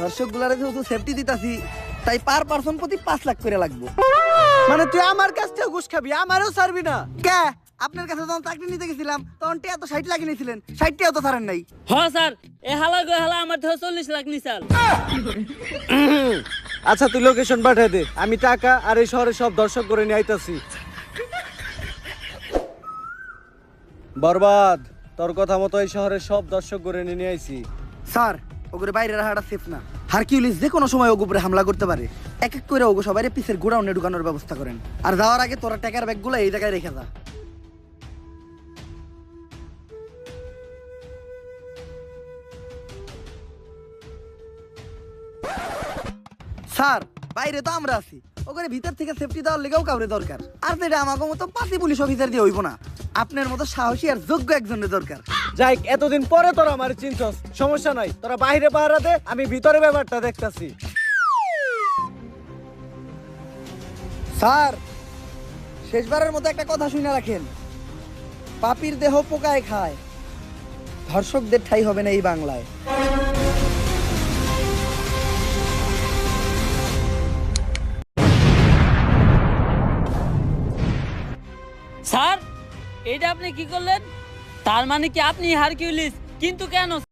দর্শক গুলারে যেহেতু সেফটি দিতাছি তাই পার পার্সন প্রতি 5 লাখ করে লাগবে। মানে তুই আমার কাছ থেকে ঘুষ খাবি, আমারও ছাড়বি না? কে আপনার কাছে যখন চাকরি নিতে গেছিলাম তখন টিয়া তো 60 লাখ নিয়েছিলেন, 60 টাও তো ছাড়েন নাই। হ স্যার, এ হালা গো হালা আমার থেকে 40 লাখ নিছাল। আচ্ছা তুই লোকেশন পাঠিয়ে দে, আমি টাকা আর এই শহরে সব দর্শক করে নিয়ে আইতাছি। বরবাদ, তোর কথা মতো এই শহরের সব দর্শক করে নিয়ে আইছি। স্যার ওগুলো বাইরে রাখাটা সেফ না। হারকিউলিস যে কোনো সময় ওগুলো উপরে হামলা করতে পারে। এক এক করে ওগো সবাই পিসের গোডাউনে ঢুকানোর ব্যবস্থা করেন। আর যাওয়ার আগে তোরা টাকার ব্যাগগুলো এই জায়গায় রেখে যা। স্যার বাইরে তো আমরা আছি, ওখানে ভিতর থেকে সেফটি দেওয়ার লেগেও কাউরে দরকার। আর যেটা আমাকে মতো 5 পুলিশ অফিসার দিয়ে হইব না, আপনার মতো সাহসী আর যোগ্য একজনের দরকার। যাই, এতদিন পরে তোরা আমার চিনছস, সমস্যা নাই, তোরা বাইরে পাহারা দে, আমি ভিতরে ব্যাপারটা দেখতাছি। স্যার শেষবারের মতো একটা কথা শুনে রাখেন, পাপির দেহ পোকায় খায়, ধর্ষকদের ঠাই হবে না এই বাংলায়। স্যার, এটা আপনি কি করলেন? তার মানে কি আপনি হারকিউলিস? কিন্তু কেন?